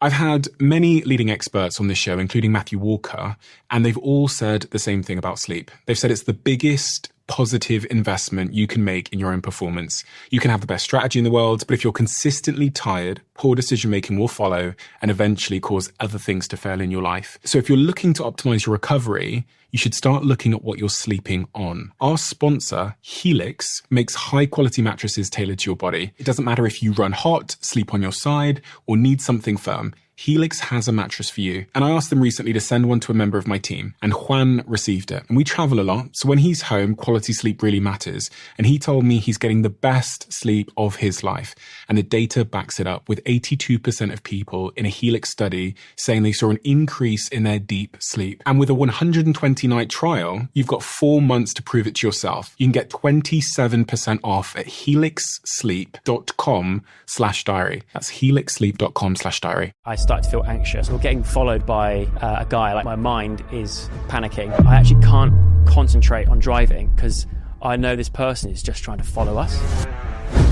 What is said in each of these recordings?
I've had many leading experts on this show, including Matthew Walker, and they've all said the same thing about sleep. They've said it's the biggest positive investment you can make in your own performance. You can have the best strategy in the world, but if you're consistently tired, poor decision-making will follow and eventually cause other things to fail in your life. So if you're looking to optimize your recovery, you should start looking at what you're sleeping on. Our sponsor, Helix, makes high-quality mattresses tailored to your body. It doesn't matter if you run hot, sleep on your side, or need something firm. Helix has a mattress for you. And I asked them recently to send one to a member of my team, and Juan received it. And we travel a lot, so when he's home, quality sleep really matters. And he told me he's getting the best sleep of his life. And the data backs it up, with 82% of people in a Helix study saying they saw an increase in their deep sleep. And with a 120-night trial, you've got 4 months to prove it to yourself. You can get 27% off at helixsleep.com/diary. That's helixsleep.com/diary. I started to feel anxious or getting followed by a guy. Like, my mind is panicking. I actually can't concentrate on driving because I know this person is just trying to follow us.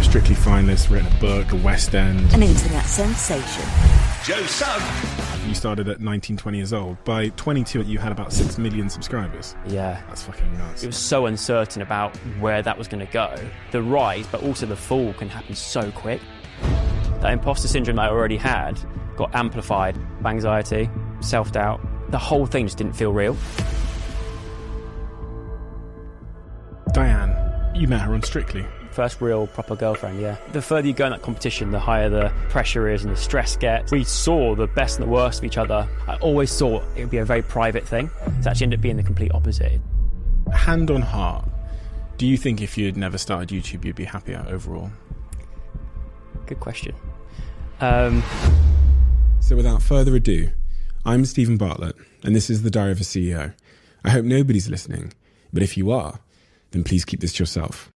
Strictly Fineless, written a book, The West End. An internet sensation. Joe Sugg. You started at 19, 20 years old. By 22, you had about 6 million subscribers. Yeah. That's fucking nuts. It was so uncertain about where that was going to go. The rise, but also the fall, can happen so quick. That imposter syndrome that I already had got amplified. Anxiety, self-doubt. The whole thing just didn't feel real. Diane, you met her on Strictly. First real proper girlfriend, yeah. The further you go in that competition, the higher the pressure is and the stress gets. We saw the best and the worst of each other. I always thought it would be a very private thing. It's actually ended up being the complete opposite. Hand on heart, do you think if you'd never started YouTube, you'd be happier overall? Good question. So without further ado, I'm Stephen Bartlett, and this is The Diary of a CEO. I hope nobody's listening, but if you are, then please keep this to yourself.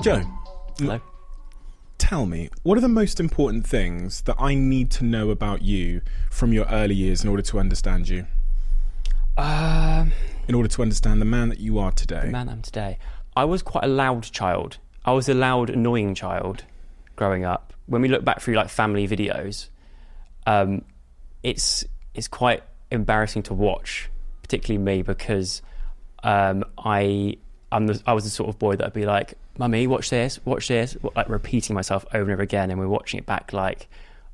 Joe. Hello. Tell me, what are the most important things that I need to know about you from your early years in order to understand you? In order to understand the man that you are today. The man I am today. I was quite a loud child. I was a loud, annoying child growing up. When we look back through like family videos, it's quite embarrassing to watch, particularly me, because I was the sort of boy that would be like, "Mummy, watch this," like repeating myself over and over again, and we're watching it back like,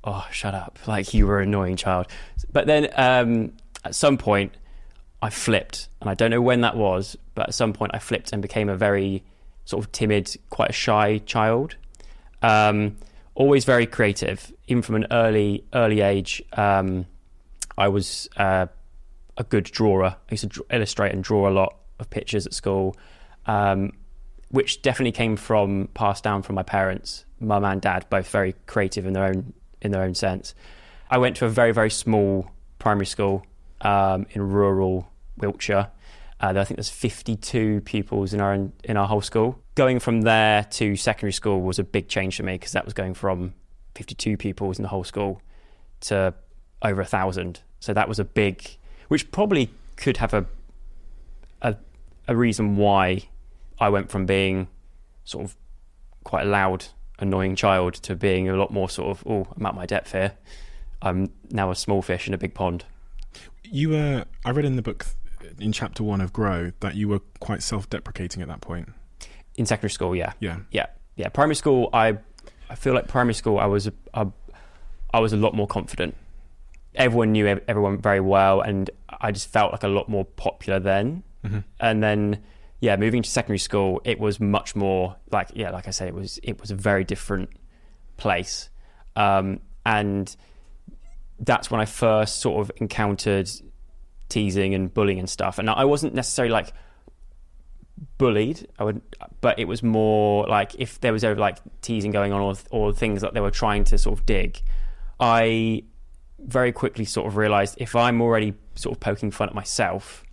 "Oh, shut up!" Like, you were an annoying child. But then at some point, I flipped, and I don't know when that was, but at some point I flipped and became a very sort of timid, quite a shy child. Always very creative, even from an early age. I was a good drawer. I used to illustrate and draw a lot of pictures at school, which definitely came passed down from my parents, mum and dad, both very creative in their own sense. I went to a very, very small primary school in rural Wiltshire. I think there's 52 pupils in our whole school. Going from there to secondary school was a big change for me, because that was going from 52 pupils in the whole school to over 1,000. So that was a big, which probably could have a reason why I went from being sort of quite a loud, annoying child to being a lot more sort of, "Oh, I'm at my depth here. I'm now a small fish in a big pond." I read in the book, in chapter 1 of Grow, that you were quite self-deprecating at that point. In secondary school, yeah. Yeah. Primary school, I feel like primary school, I was a lot more confident. Everyone knew everyone very well, and I just felt like a lot more popular then. Mm-hmm. And then, moving to secondary school, it was much more like I said, it was a very different place. And that's when I first sort of encountered teasing and bullying and stuff. And I wasn't necessarily like bullied, but it was more like if there was ever like teasing going on or things that they were trying to sort of dig, I very quickly sort of realized if I'm already sort of poking fun at myself,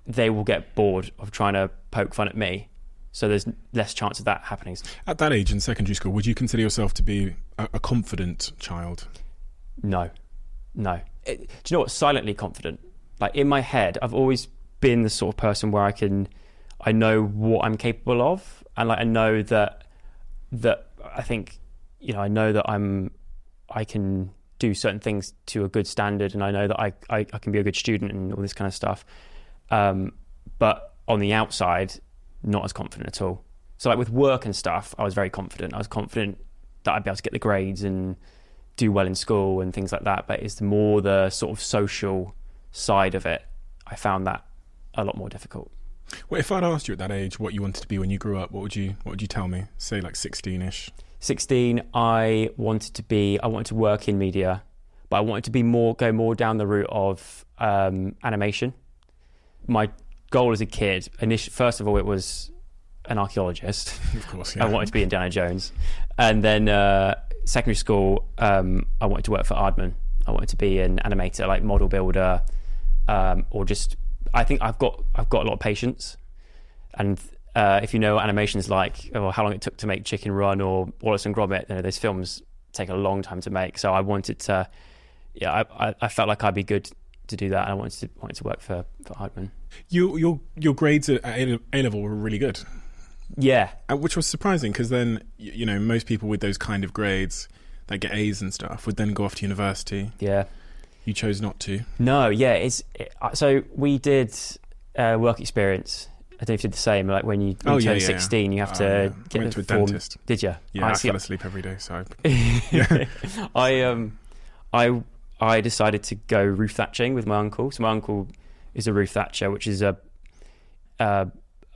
they will get bored of trying to poke fun at me. So there's less chance of that happening. At that age in secondary school, would you consider yourself to be a confident child? No. Do you know what? Silently confident. Like, in my head, I've always been the sort of person where I know what I'm capable of, and like I know that I think, you know, I know that I can do certain things to a good standard, and I know that I can be a good student and all this kind of stuff. But on the outside, not as confident at all. So like with work and stuff, I was very confident. I was confident that I'd be able to get the grades and do well in school and things like that. But it's more the sort of social side of it. I found that a lot more difficult. Well, if I'd asked you at that age what you wanted to be when you grew up, what would you tell me? Say like 16-ish. 16, I wanted to work in media, but I wanted to go more down the route of animation. My goal as a kid, first of all, it was an archaeologist. Of course, yeah. I wanted to be Indiana Jones. And then secondary school, I wanted to work for Aardman. I wanted to be an animator, like model builder, or just, I think I've got a lot of patience. And if you know what animation's like, or how long it took to make Chicken Run or Wallace and Gromit, you know, those films take a long time to make. So I wanted to, I felt like I'd be good to do that, and I wanted to work for Aardman. Your grades at A-level were really good. Yeah. Which was surprising, because then, you know, most people with those kind of grades that get A's and stuff would then go off to university. Yeah. You chose not to. No, yeah. So we did work experience. I don't know if you did the same. Like when you turn 16, you have to get I went to a dentist. Did you? Yeah, I fell asleep every day. So I decided to go roof thatching with my uncle. So my uncle is a roof thatcher, which is a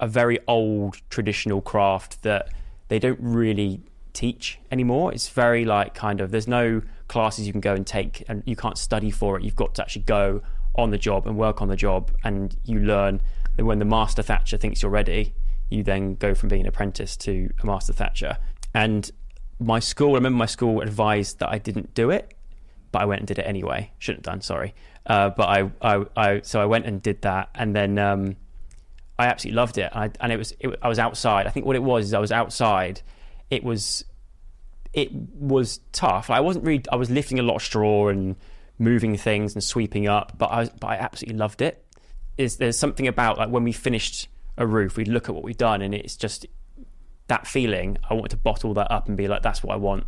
very old traditional craft that they don't really teach anymore. It's very like kind of, there's no classes you can go and take, and you can't study for it. You've got to actually go on the job and work on the job, and you learn that when the master thatcher thinks you're ready, you then go from being an apprentice to a master thatcher. And I remember my school advised that I didn't do it, but I went and did it anyway. Shouldn't have done, sorry. But I went and did that, and then I absolutely loved it. I was outside. I think what it was is I was outside. It was tough. I was lifting a lot of straw and moving things and sweeping up, but I absolutely loved it. There's something about like when we finished a roof, we'd look at what we'd done, and it's just that feeling. I wanted to bottle that up and be like, that's what I want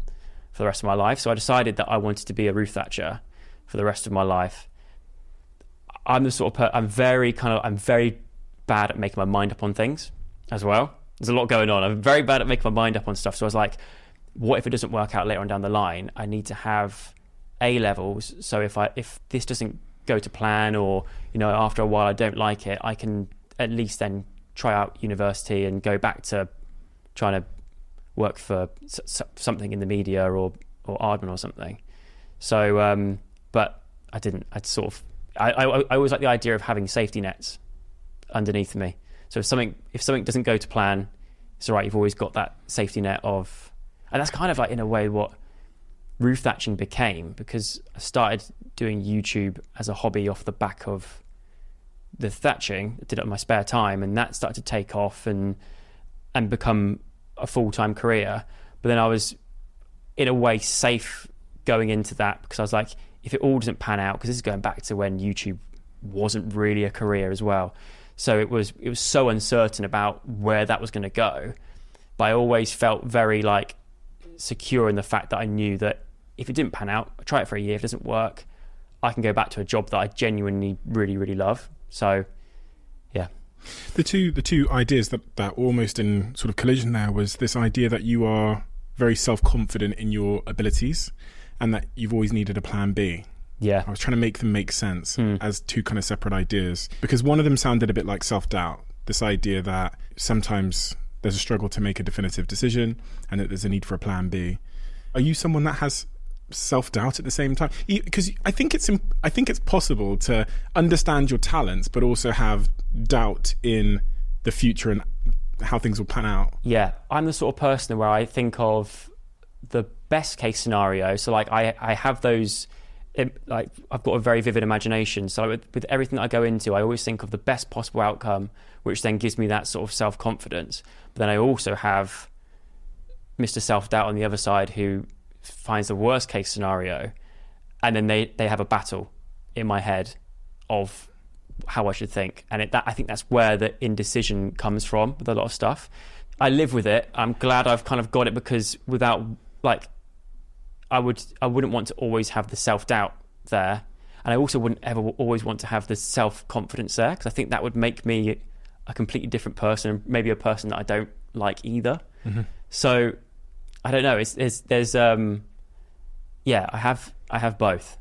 for the rest of my life. So I decided that I wanted to be a roof thatcher for the rest of my life. I'm the sort of I'm very bad at making my mind up on things as well. There's a lot going on. I'm very bad at making my mind up on stuff. So I was like, what if it doesn't work out later on down the line? I need to have A levels. So if this doesn't go to plan, or, you know, after a while I don't like it, I can at least then try out university and go back to trying to work for something in the media or Aardman or something. So, but I didn't. I always like the idea of having safety nets underneath me. So if something doesn't go to plan, it's all right. You've always got that safety net of, and that's kind of like in a way what roof thatching became, because I started doing YouTube as a hobby off the back of the thatching. I did it in my spare time, and that started to take off and become a full-time career. But then I was in a way safe going into that, because I was like, if it all doesn't pan out, because this is going back to when YouTube wasn't really a career as well. So it was so uncertain about where that was going to go. But I always felt very like secure in the fact that I knew that if it didn't pan out, I try it for a year. If it doesn't work, I can go back to a job that I genuinely really, really love. So, yeah. The two ideas that almost in sort of collision there was this idea that you are very self-confident in your abilities, and that you've always needed a plan B. Yeah. I was trying to make them make sense as two kind of separate ideas, because one of them sounded a bit like self-doubt. This idea that sometimes there's a struggle to make a definitive decision and that there's a need for a plan B. Are you someone that has self-doubt at the same time? Because I think it's possible to understand your talents but also have doubt in the future and how things will pan out. Yeah, I'm the sort of person where I think of the best case scenario. So like I have those, like I've got a very vivid imagination. So with everything that I go into, I always think of the best possible outcome, which then gives me that sort of self-confidence. But then I also have Mr. Self-Doubt on the other side, who finds the worst case scenario, and then they have a battle in my head of how I should think. And I think that's where the indecision comes from with a lot of stuff. I live with it. I'm glad I've kind of got it, because without, like, I wouldn't want to always have the self-doubt there. And I also wouldn't ever always want to have the self-confidence there, because I think that would make me a completely different person, maybe a person that I don't like either. Mm-hmm. So I don't know. I have both.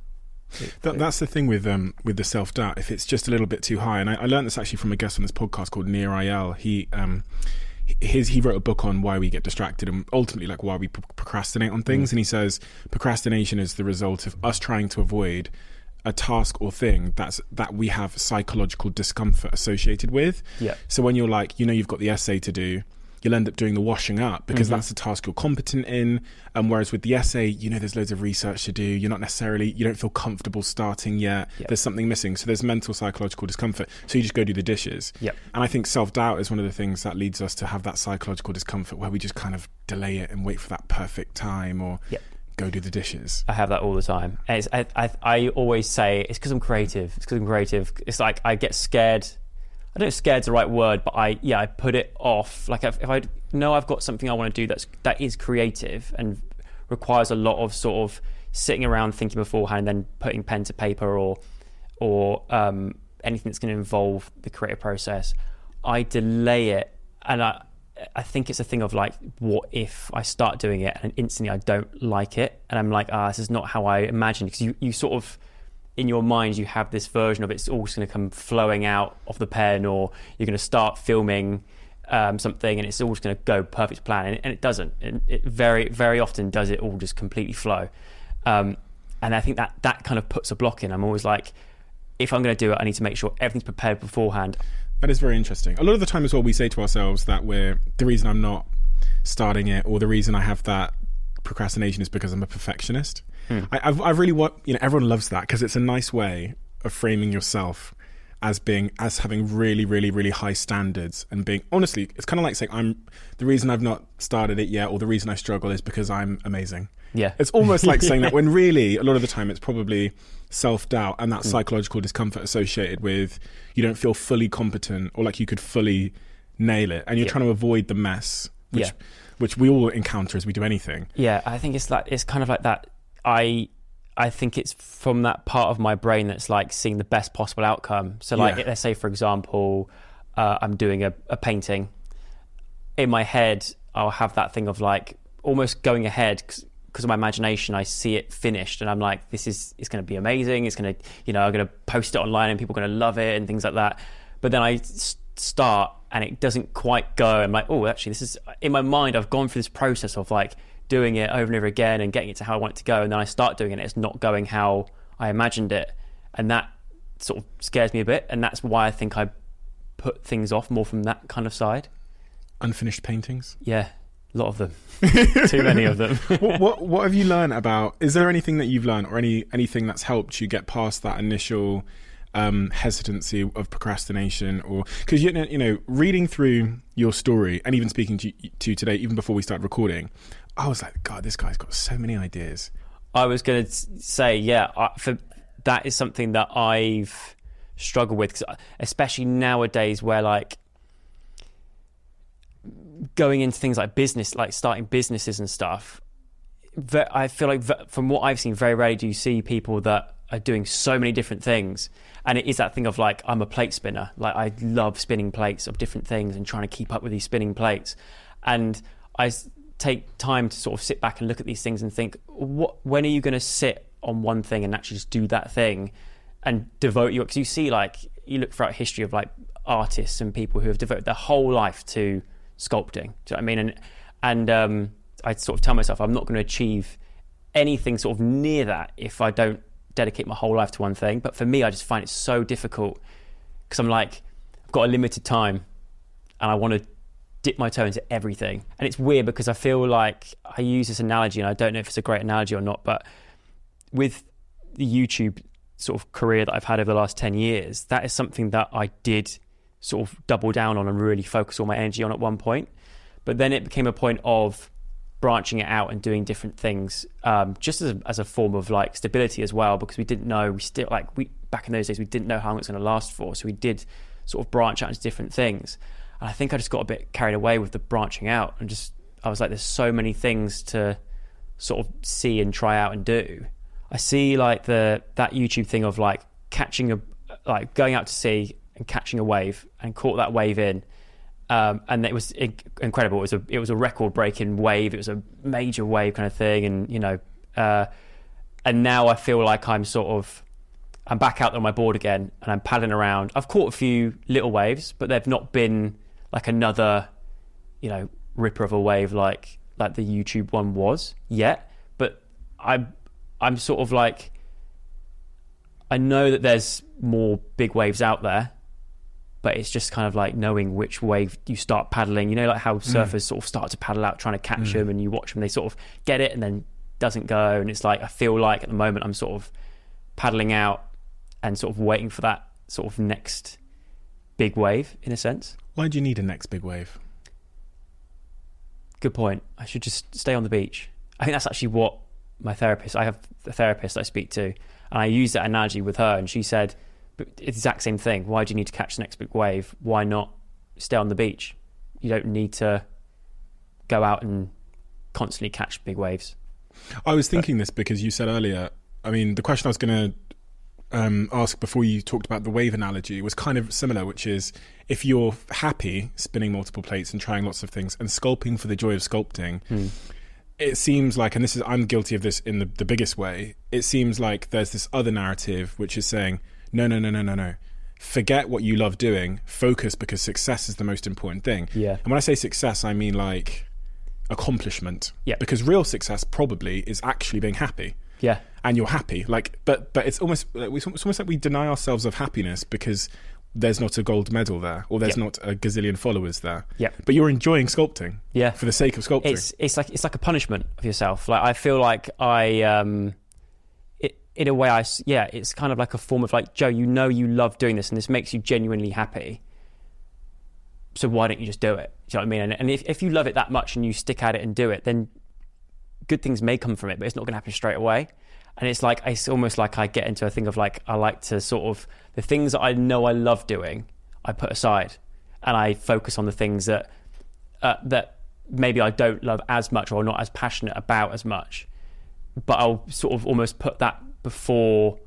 That's the thing with the self-doubt. If it's just a little bit too high, and I learned this actually from a guest on this podcast called Nir Ayal. He wrote a book on why we get distracted and ultimately like why we procrastinate on things. And he says procrastination is the result of us trying to avoid a task or thing that we have psychological discomfort associated with. Yeah. So when you're like, you've got the essay to do, you'll end up doing the washing up because that's the task you're competent in. Whereas with the essay, there's loads of research to do. You don't feel comfortable starting yet. Yep. There's something missing. So there's mental psychological discomfort. So you just go do the dishes. Yep. And I think self-doubt is one of the things that leads us to have that psychological discomfort where we just kind of delay it and wait for that perfect time or go do the dishes. I have that all the time. And I always say it's because I'm creative. It's like I get scared. I don't know if scared's the right word, but I put it off. Like if I know I've got something I want to do that is creative and requires a lot of sort of sitting around thinking beforehand and then putting pen to paper or anything that's going to involve the creative process, I delay it. And I think it's a thing of like, what if I start doing it and instantly I don't like it? And I'm like, this is not how I imagined. Because you sort of, in your mind, you have this version of it's all just going to come flowing out of the pen, or you're going to start filming something and it's all just going to go perfect to plan. And it doesn't. It very, very often does it all just completely flow. And I think that kind of puts a block in. I'm always like, if I'm going to do it, I need to make sure everything's prepared beforehand. That is very interesting. A lot of the time as well, we say to ourselves that the reason I'm not starting it, or the reason I have that procrastination, is because I'm a perfectionist. I've really everyone loves that because it's a nice way of framing yourself as having really, really, really high standards and being, honestly, it's kind of like saying the reason I've not started it yet, or the reason I struggle is because I'm amazing. Yeah. It's almost like saying that when really a lot of the time it's probably self-doubt and that psychological discomfort associated with you don't feel fully competent or like you could fully nail it, and you're trying to avoid the mess which we all encounter as we do anything. Yeah, I think it's kind of like that. I think it's from that part of my brain that's like seeing the best possible outcome. So like, let's say for example, I'm doing a painting. In my head, I'll have that thing of like almost going ahead because of my imagination. I see it finished and I'm like, it's going to be amazing. It's going to, I'm going to post it online and people are going to love it and things like that. But then I start and it doesn't quite go. I'm like, oh, actually, this is, in my mind, I've gone through this process of like doing it over and over again and getting it to how I want it to go. And then I start doing it, it's not going how I imagined it. And that sort of scares me a bit. And that's why I think I put things off more from that kind of side. Unfinished paintings? Yeah, a lot of them. Too many of them. What have you learned about, is there anything that you've learned or anything that's helped you get past that initial hesitancy of procrastination? Or because reading through your story and even speaking to you today, even before we started recording, I was like, God, this guy's got so many ideas. I was going to say, for that is something that I've struggled with, 'cause especially nowadays where like going into things like business, like starting businesses and stuff, I feel like from what I've seen, very rarely do you see people that are doing so many different things. And it is that thing of like, I'm a plate spinner. Like I love spinning plates of different things and trying to keep up with these spinning plates. And I take time to sort of sit back and look at these things and think, when are you going to sit on one thing and actually just do that thing and devote because you see, like, you look throughout history of like artists and people who have devoted their whole life to sculpting. Do you know what I mean? And I sort of tell myself I'm not going to achieve anything sort of near that if I don't dedicate my whole life to one thing. But for me, I just find it so difficult because I'm like, I've got a limited time and I want to dip my toe into everything. And it's weird because I feel like I use this analogy and I don't know if it's a great analogy or not, but with the YouTube sort of career that I've had over the last 10 years, that is something that I did sort of double down on and really focus all my energy on at one point. But then it became a point of branching it out and doing different things, just as a form of like stability as well, because we didn't know, back in those days, we didn't know how long it's going to last for. So we did sort of branch out into different things. And I think I just got a bit carried away with the branching out, and I was like, there's so many things to sort of see and try out and do. I see like that YouTube thing of like going out to sea and catching a wave, and caught that wave in. And it was incredible. It was a record-breaking wave. It was a major wave kind of thing, and and now I feel like I'm back out on my board again, and I'm paddling around. I've caught a few little waves, but they've not been like another, ripper of a wave like the YouTube one was yet. But I'm sort of like, I know that there's more big waves out there. But it's just kind of like knowing which wave you start paddling. Like how surfers sort of start to paddle out trying to catch them, and you watch them, they sort of get it and then doesn't go. And it's like, I feel like at the moment I'm sort of paddling out and sort of waiting for that sort of next big wave, in a sense. Why do you need a next big wave? Good point. I should just stay on the beach. I think that's actually what I have a therapist I speak to, and I use that analogy with her, and she said, but it's the exact same thing. Why do you need to catch the next big wave? Why not stay on the beach? You don't need to go out and constantly catch big waves. I was thinking this because you said earlier, I mean, the question I was going to ask before you talked about the wave analogy was kind of similar, which is, if you're happy spinning multiple plates and trying lots of things and sculpting for the joy of sculpting, it seems like, and I'm guilty of this in the biggest way, it seems like there's this other narrative which is saying, no. Forget what you love doing. Focus, because success is the most important thing. Yeah. And when I say success, I mean like accomplishment. Yeah. Because real success probably is actually being happy. Yeah. And you're happy. Like, but it's almost like we deny ourselves of happiness because there's not a gold medal there, or there's not a gazillion followers there. Yeah. But you're enjoying sculpting. Yeah. For the sake of sculpting. It's like a punishment of yourself. Like, I feel like in a way, it's kind of like a form of like, Joe, you love doing this and this makes you genuinely happy. So why don't you just do it? Do you know what I mean? And if you love it that much and you stick at it and do it, then good things may come from it, but it's not going to happen straight away. And it's almost like I get into a thing of like, I like to sort of, the things that I know I love doing, I put aside, and I focus on the things that maybe I don't love as much or not as passionate about as much. But I'll sort of almost put that before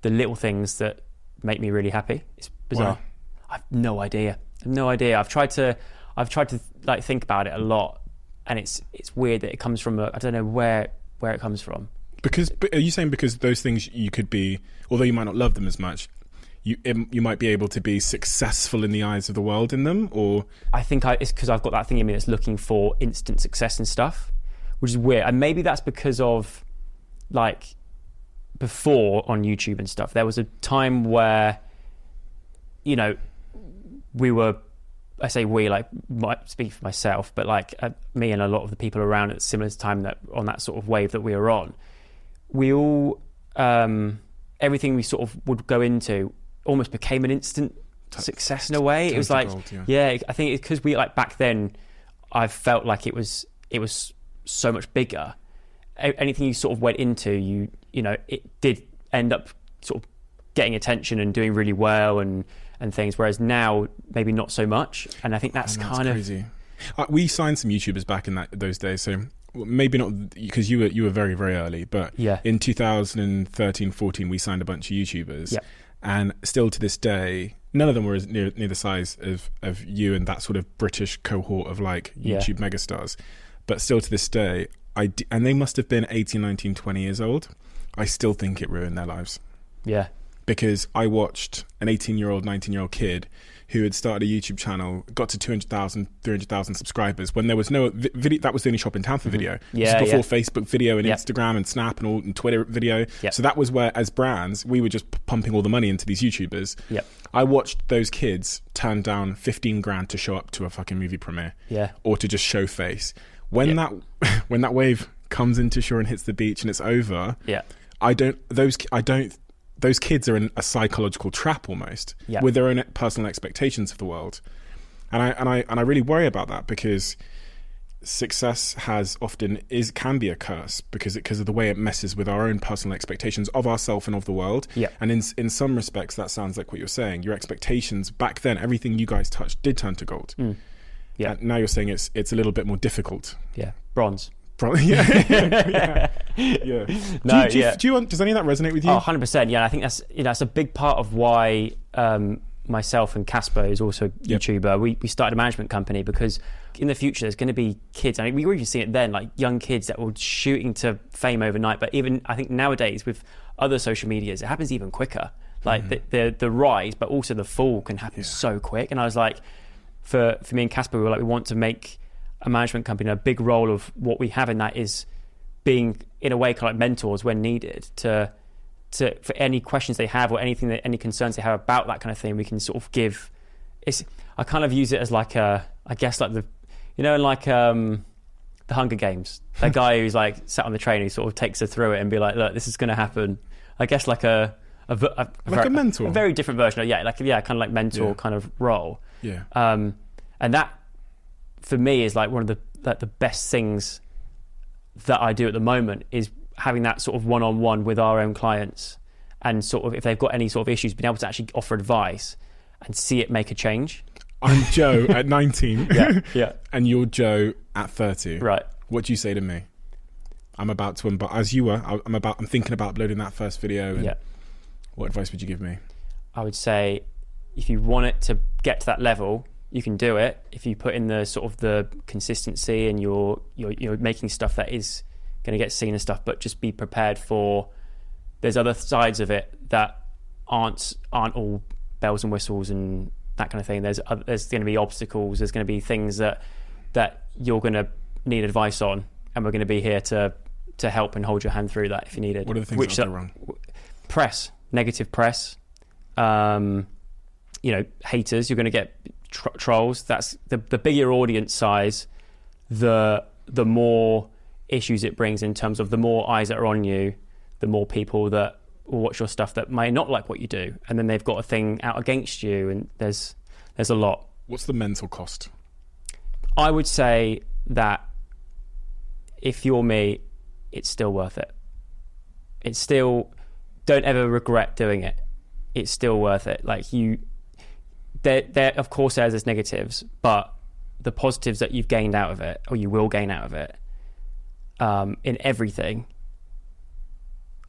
the little things that make me really happy. It's bizarre. Why? I have no idea. I've tried to like think about it a lot, and it's weird that it comes from I don't know where it comes from. Because are you saying because those things you could be, although you might not love them as much, you might be able to be successful in the eyes of the world in them? Or I think it's because I've got that thing in me that's looking for instant success and stuff, which is weird. And maybe that's because of like before on YouTube and stuff, there was a time where, we were, I say we, like, might speak for myself, but like me and a lot of the people around at similar time that on that sort of wave that we were on, we all, everything we sort of would go into almost became an instant success in a way. It was like, gold, yeah, I think it's because we, like, back then, I felt like it was so much bigger. Anything you sort of went into, it did end up sort of getting attention and doing really well and things, whereas now maybe not so much. And I think that's crazy. We signed some YouTubers back in those days, so maybe not because you were very, very early, but in 2013-14 we signed a bunch of YouTubers, and still to this day none of them were as near the size of you and that sort of British cohort of like YouTube megastars, but still to this day and they must have been 18, 19, 20 years old. I still think it ruined their lives. Yeah. Because I watched an 18-year-old, 19-year-old kid who had started a YouTube channel, got to 200,000, 300,000 subscribers when there was no video. That was the only shop in town for video. Yeah, before Facebook video and Instagram and Snap and Twitter video. Yep. So that was where, as brands, we were just pumping all the money into these YouTubers. Yep. I watched those kids turn down 15 grand to show up to a fucking movie premiere. Yeah. Or to just show face. When that wave comes into shore and hits the beach and it's over, those kids are in a psychological trap almost with their own personal expectations of the world, and I really worry about that, because success can be a curse because of the way it messes with our own personal expectations of ourselves and of the world. Yeah. And in some respects, that sounds like what you're saying. Your expectations back then, everything you guys touched did turn to gold. Yeah. And now you're saying it's a little bit more difficult. Yeah. Bronze. Yeah. Yeah. No, does any of that resonate with you? Oh, 100%. Yeah. I think that's a big part of why myself and Casper, who's also a YouTuber, we started a management company because in the future there's going to be kids. I mean, we were even seeing it then, like young kids that were shooting to fame overnight. But even I think nowadays with other social medias, it happens even quicker. Like the rise, but also the fall can happen so quick. And I was like, for me and Casper, we want to make a management company. A big role of what we have in that is being, in a way, kind of like mentors when needed to for any questions they have or any concerns they have about that kind of thing. We can sort of give. I kind of use it as like I guess like the Hunger Games. That guy who's like sat on the train who sort of takes her through it and be like, look, this is going to happen. I guess like a mentor, a very different version of kind of like mentor kind of role. Yeah. And that for me is like one of the best things that I do at the moment is having that sort of one-on-one with our own clients, and sort of if they've got any sort of issues, being able to actually offer advice and see it make a change. I'm Joe at 19. Yeah. And you're Joe at 30. Right. What do you say to me? I'm about to as you were. I'm thinking about uploading that first video. And what advice would you give me? I would say, if you want it to get to that level, you can do it. If you put in the sort of the consistency and you're making stuff that is going to get seen and stuff, but just be prepared for there's other sides of it that aren't all bells and whistles and that kind of thing. There's going to be obstacles. There's going to be things that you're going to need advice on, and we're going to be here to help and hold your hand through that if you need it. What are the things that go wrong? Negative press, haters. You're going to get trolls. That's the bigger your audience size, the more issues it brings in terms of the more eyes that are on you, the more people that will watch your stuff that may not like what you do, and then they've got a thing out against you, and there's a lot. What's the mental cost? I would say that if you're me, it's still worth it. It's still, don't ever regret doing it. It's still worth it. Like there of course there's negatives, but the positives that you've gained out of it, or you will gain out of it, in everything,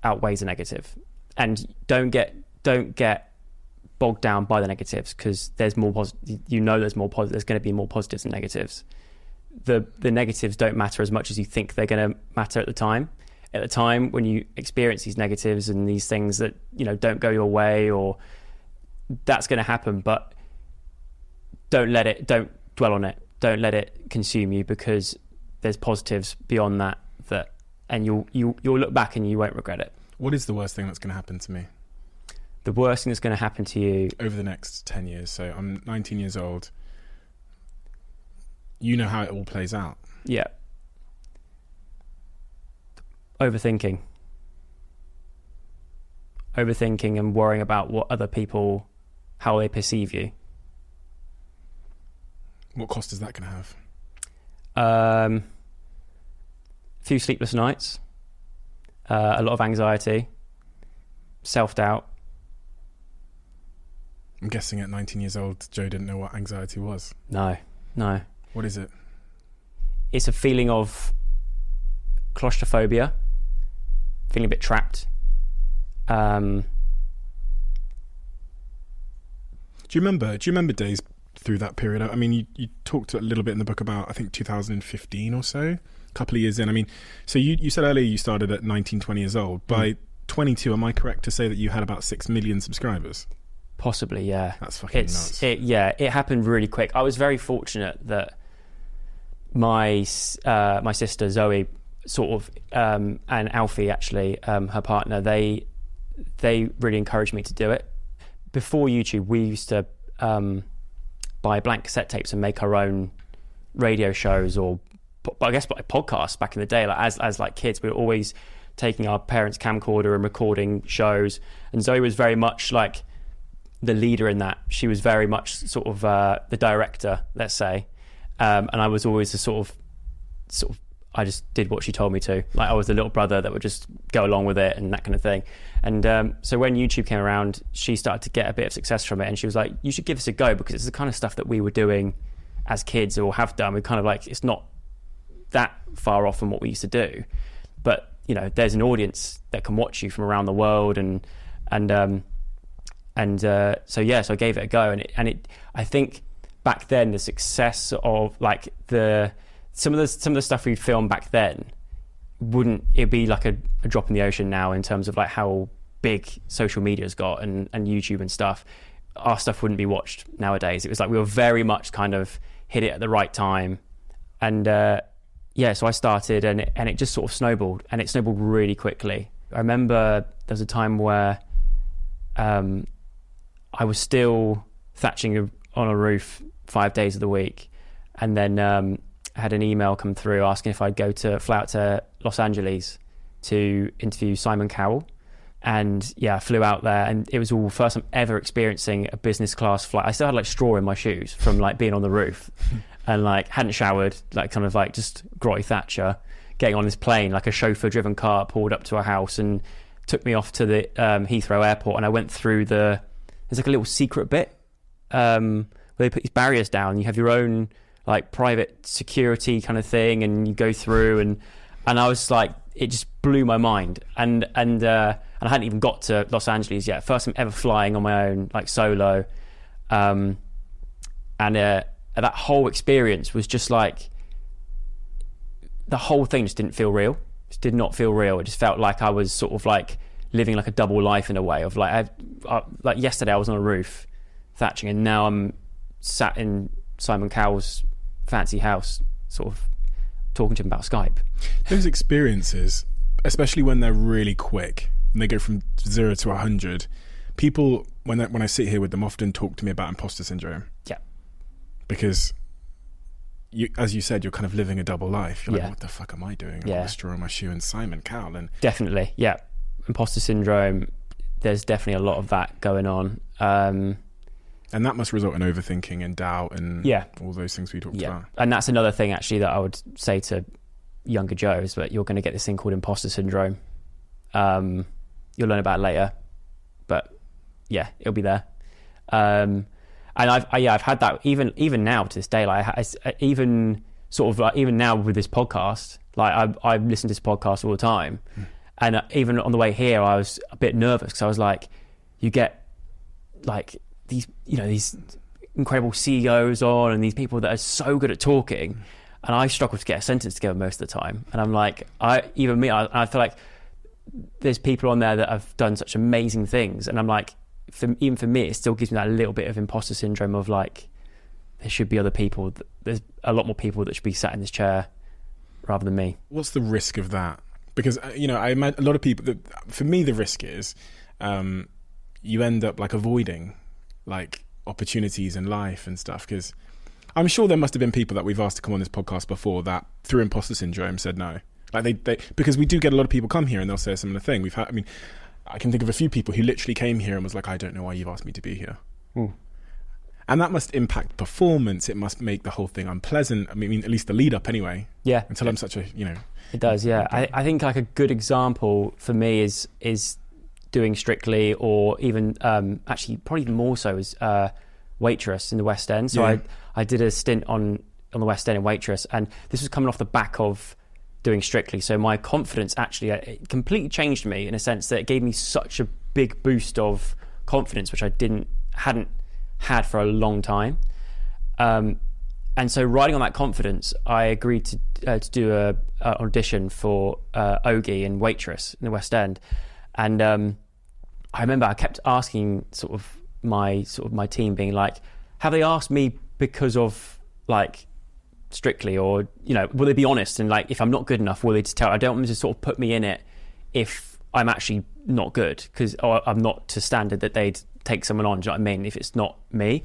outweighs the negative. And don't get bogged down by the negatives, because there's more there's more positive. There's going to be more positives than negatives. The negatives don't matter as much as you think they're going to matter at the time. At the time when you experience these negatives and these things that don't go your way, or that's going to happen, but don't dwell on it. Don't let it consume you, because there's positives beyond that, and you'll look back and you won't regret it. What is the worst thing that's going to happen to me? The worst thing that's going to happen to you over the next 10 years. So I'm 19 years old. You know how it all plays out. Yeah. Overthinking and worrying about what other people, how they perceive you. What cost is that going to have? A few sleepless nights, a lot of anxiety, self-doubt. I'm guessing at 19 years old, Joe didn't know what anxiety was. No. What is it? It's a feeling of claustrophobia, feeling a bit trapped. Do you remember days through that period? I mean, you talked a little bit in the book about, I think, 2015 or so, a couple of years in. I mean, so you said earlier you started at 19, 20 years old. By 22, am I correct to say that you had about 6 million subscribers? Possibly, yeah. That's fucking nuts. It happened really quick. I was very fortunate that my sister Zoe, sort of, and Alfie, actually, her partner, they really encouraged me to do it. Before YouTube, we used to buy blank cassette tapes and make our own radio shows, or I guess like podcasts back in the day. Like as like kids, we were always taking our parents' camcorder and recording shows. And Zoe was very much like the leader in that. She was very much sort of the director, let's say. And I was always the sort of I just did what she told me to. Like I was the little brother that would just go along with it and that kind of thing. And so when YouTube came around, she started to get a bit of success from it, and she was like, you should give this a go, because it's the kind of stuff that we were doing as kids or have done. We kind of like, it's not that far off from what we used to do, but you know, there's an audience that can watch you from around the world, so I gave it a go, and it I think back then the success of like some of the stuff we filmed back then it'd be like a drop in the ocean now in terms of like how big social media's got and YouTube and stuff. Our stuff wouldn't be watched nowadays. It was like we were very much kind of hit it at the right time, and so I started, and it just sort of snowballed, and it snowballed really quickly. I remember there was a time where I was still thatching on a roof 5 days of the week, and then I had an email come through asking if I'd fly out to Los Angeles to interview Simon Cowell. And yeah, I flew out there, and it was all first time ever experiencing a business class flight. I still had like straw in my shoes from like being on the roof, and like hadn't showered, like kind of like just grotty Thatcher, getting on this plane, like a chauffeur driven car pulled up to a house and took me off to the Heathrow airport. And I went through there's like a little secret bit where they put these barriers down. You have your own like private security kind of thing, and you go through, and I was like, it just blew my mind. And I hadn't even got to Los Angeles yet. First time ever flying on my own, like solo. And that whole experience was just like, the whole thing just didn't feel real. Just did not feel real. It just felt like I was sort of like living like a double life in a way of like, like yesterday I was on a roof thatching, and now I'm sat in Simon Cowell's fancy house, sort of talking to him about Skype. Those experiences, especially when they're really quick, when they go from 0 to 100, people, when I sit here with them, often talk to me about imposter syndrome. Yeah. Because, as you said, you're kind of living a double life. You're like, Yeah. What the fuck am I doing? Yeah. I'm a straw in my shoe and Simon Cowell. And definitely, yeah. Imposter syndrome, there's definitely a lot of that going on. And that must result in overthinking and doubt and all those things we talked about. And that's another thing actually that I would say to younger Joe is that you're going to get this thing called imposter syndrome. You'll learn about it later, but yeah, it'll be there. And I've had that even now to this day. Like even now with this podcast, like I listen to this podcast all the time, and even on the way here, I was a bit nervous because I was like, you get like these incredible CEOs on, and these people that are so good at talking, and I struggle to get a sentence together most of the time. And I'm like, I feel like there's people on there that have done such amazing things, and I'm like, even for me, it still gives me that little bit of imposter syndrome of like, there should be other people. There's a lot more people that should be sat in this chair rather than me. What's the risk of that? Because I imagine a lot of people. For me, the risk is you end up like avoiding like opportunities in life and stuff, because I'm sure there must have been people that we've asked to come on this podcast before that through imposter syndrome said no. Like they because we do get a lot of people come here and they'll say a similar thing. I can think of a few people who literally came here and was like, I don't know why you've asked me to be here. And that must impact performance. It must make the whole thing unpleasant. I mean, at least the lead up anyway. Yeah. Until I'm such a, It does, yeah. I think like a good example for me is doing Strictly, or even actually probably even more so is Waitress in the West End. So I did a stint on the West End in Waitress, and this was coming off the back of doing Strictly. So my confidence actually it completely changed me in a sense that it gave me such a big boost of confidence, which I hadn't had for a long time. And so riding on that confidence, I agreed to do a audition for Ogie in Waitress in the West End. And I remember I kept asking sort of my team, being like, have they asked me because of like Strictly, or will they be honest, and like if I'm not good enough, will they just tell? I don't want them to sort of put me in it if I'm actually not good, because I'm not to standard that they'd take someone on. Do you know what I mean? If it's not me.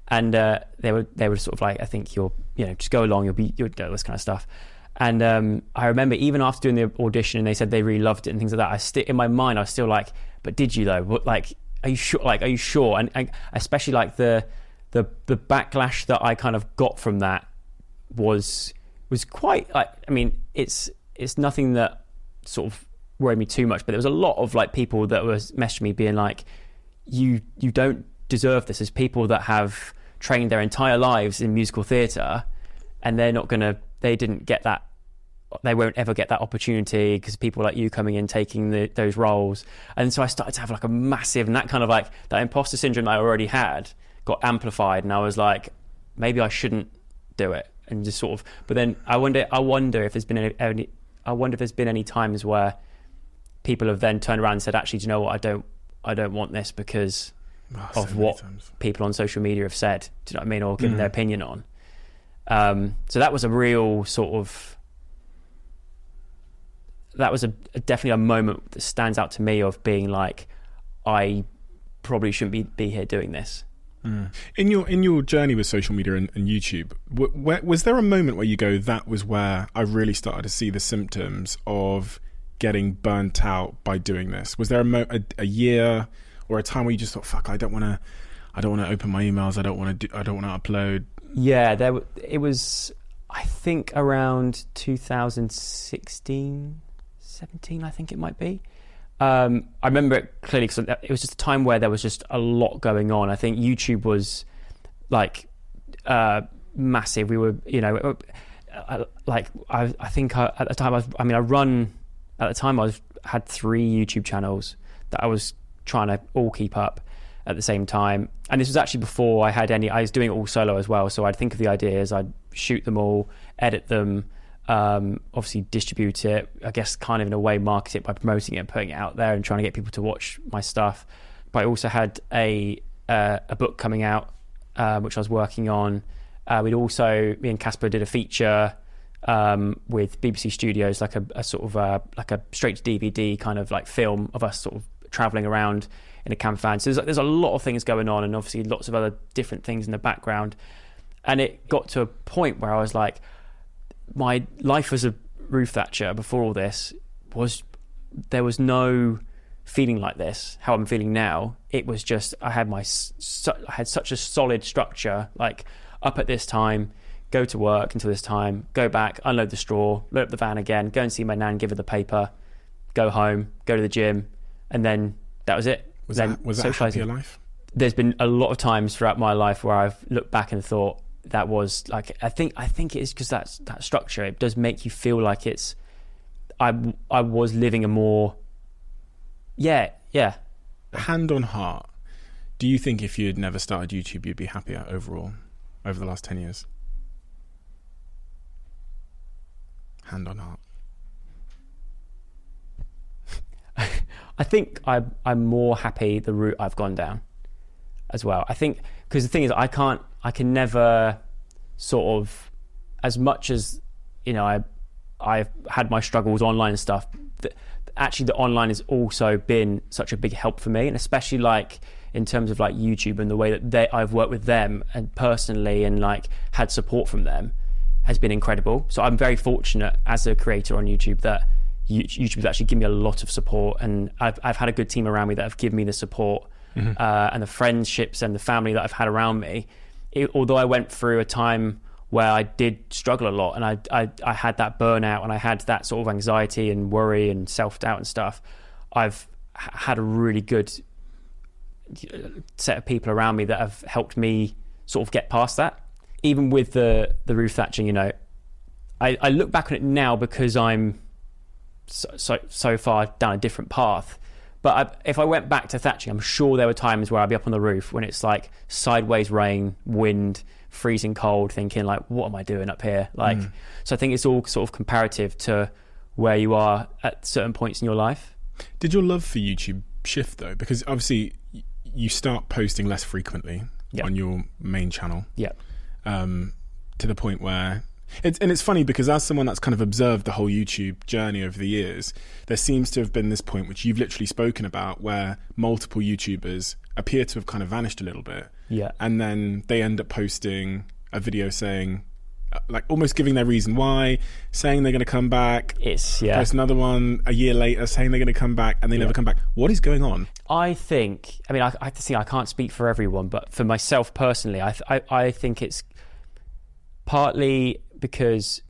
And they were sort of like, I think you'll just go along, you'll do this kind of stuff. And I remember even after doing the audition and they said they really loved it and things like that, in my mind I was still like, but did you though? What, like, are you sure? Like, are you sure? And especially like the backlash that I kind of got from that was was quite like, I mean, it's nothing that sort of worried me too much, but there was a lot of like people that was messaging me being like, you don't deserve this. There's people that have trained their entire lives in musical theatre and they didn't get that, they won't ever get that opportunity because people like you coming in taking those roles. And so I started to have like a massive, and that kind of like that imposter syndrome that I already had got amplified, and I was like, maybe I shouldn't do it, and just sort of. But then I wonder if there's been any times where people have then turned around and said, actually, do you know what, I don't want this because of what people on social media have said, do you know what I mean, or given their opinion on. So that was a real sort of, that was definitely a moment that stands out to me of being like, I probably shouldn't be here doing this. In your journey with social media and YouTube, was there a moment where you go, that was where I really started to see the symptoms of getting burnt out by doing this? Was there a year or a time where you just thought, fuck, I don't want to open my emails, I don't want to upload? Yeah, it was, I think around 2016, 17, I think it might be. I remember it clearly because it was just a time where there was just a lot going on. I think YouTube was like massive. We were, like I think at the time I had 3 YouTube channels that I was trying to all keep up at the same time. And this was actually before I was doing it all solo as well. So I'd think of the ideas, I'd shoot them all, edit them, obviously distribute it, I guess kind of in a way market it by promoting it and putting it out there and trying to get people to watch my stuff. But I also had a book coming out, which I was working on. Me and Casper did a feature with BBC Studios, like a sort of like a straight to DVD kind of like film of us sort of traveling around in a camper van. So there's a lot of things going on, and obviously lots of other different things in the background. And it got to a point where I was like, my life as a roof thatcher before all this there was no feeling like this, how I'm feeling now. It was just, I had such a solid structure, like up at this time, go to work until this time, go back, unload the straw, load up the van again, go and see my nan, give her the paper, go home, go to the gym, and then that was it. Was that a happier life? There's been a lot of times throughout my life where I've looked back and thought that was like, I think it is because that structure, it does make you feel like it's, I was living a more, yeah. Hand on heart, do you think if you had never started YouTube, you'd be happier overall over the last 10 years? Hand on heart. I think I'm more happy the route I've gone down as well. I think because the thing is, I can never sort of, as much as, I've had my struggles online and stuff, actually the online has also been such a big help for me, and especially like in terms of like YouTube and the way that I've worked with them and personally and like had support from them has been incredible. So I'm very fortunate as a creator on YouTube that YouTube has actually given me a lot of support, and I've had a good team around me that have given me the support and the friendships and the family that I've had around me. Although I went through a time where I did struggle a lot, and I had that burnout and I had that sort of anxiety and worry and self-doubt and stuff, I've had a really good set of people around me that have helped me sort of get past that. Even with the roof thatching, I look back on it now because I'm so far down a different path. But if I went back to thatching, I'm sure there were times where I'd be up on the roof when it's like sideways rain, wind, freezing cold, thinking like, what am I doing up here? So I think it's all sort of comparative to where you are at certain points in your life. Did your love for YouTube shift though? Because obviously you start posting less frequently on your main channel. Yeah. To the point where it's funny because as someone that's kind of observed the whole YouTube journey over the years, there seems to have been this point which you've literally spoken about where multiple YouTubers appear to have kind of vanished a little bit. Yeah. And then they end up posting a video saying, like almost giving their reason why, saying they're going to come back. Post another one a year later saying they're going to come back, and they never come back. What is going on? I think, I can't speak for everyone, but for myself personally, I think it's partly because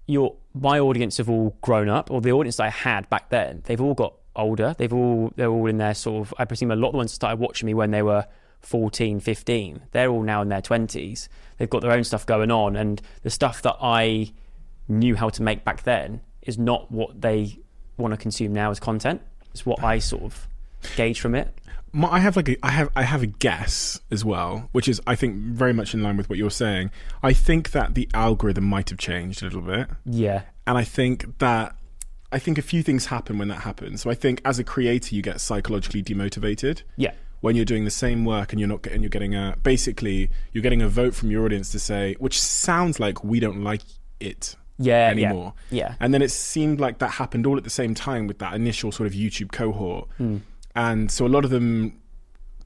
my audience have all grown up, or the audience that I had back then, they've all got older. They're all in their sort of, I presume a lot of the ones that started watching me when they were 14, 15, they're all now in their 20s. They've got their own stuff going on, and the stuff that I knew how to make back then is not what they want to consume now as content. It's what I sort of gauge from it. I have a guess as well, which is, I think, very much in line with what you're saying. I think that the algorithm might have changed a little bit. Yeah. And I think a few things happen when that happens. So I think as a creator, you get psychologically demotivated. Yeah. When you're doing the same work and you're getting a vote from your audience to say, which sounds like we don't like it anymore. Yeah. And then it seemed like that happened all at the same time with that initial sort of YouTube cohort. And so a lot of them,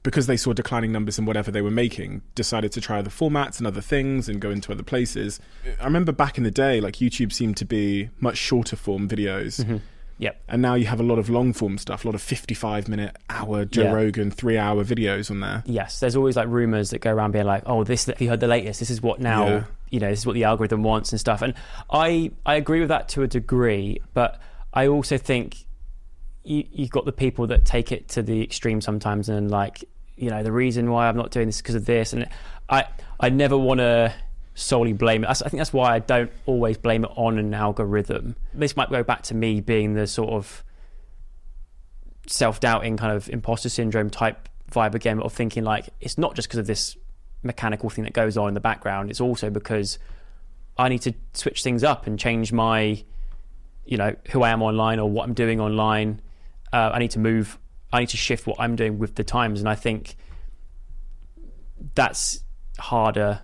because they saw declining numbers in whatever they were making, decided to try other formats and other things and go into other places. I remember back in the day, like YouTube seemed to be much shorter form videos. Mm-hmm. Yep. And now you have a lot of long form stuff, a lot of 55-minute, hour Joe Rogan, 3-hour videos on there. Yes, there's always like rumors that go around being like, oh, this, have you heard the latest? This is what now, this is what the algorithm wants and stuff. And I agree with that to a degree, but I also think you've got the people that take it to the extreme sometimes, and like, the reason why I'm not doing this is because of this. And I never want to solely blame it. I think that's why I don't always blame it on an algorithm. This might go back to me being the sort of self-doubting kind of imposter syndrome type vibe again, of thinking like, it's not just because of this mechanical thing that goes on in the background. It's also because I need to switch things up and change my, who I am online or what I'm doing online. I need to shift what I'm doing with the times. And I think that's harder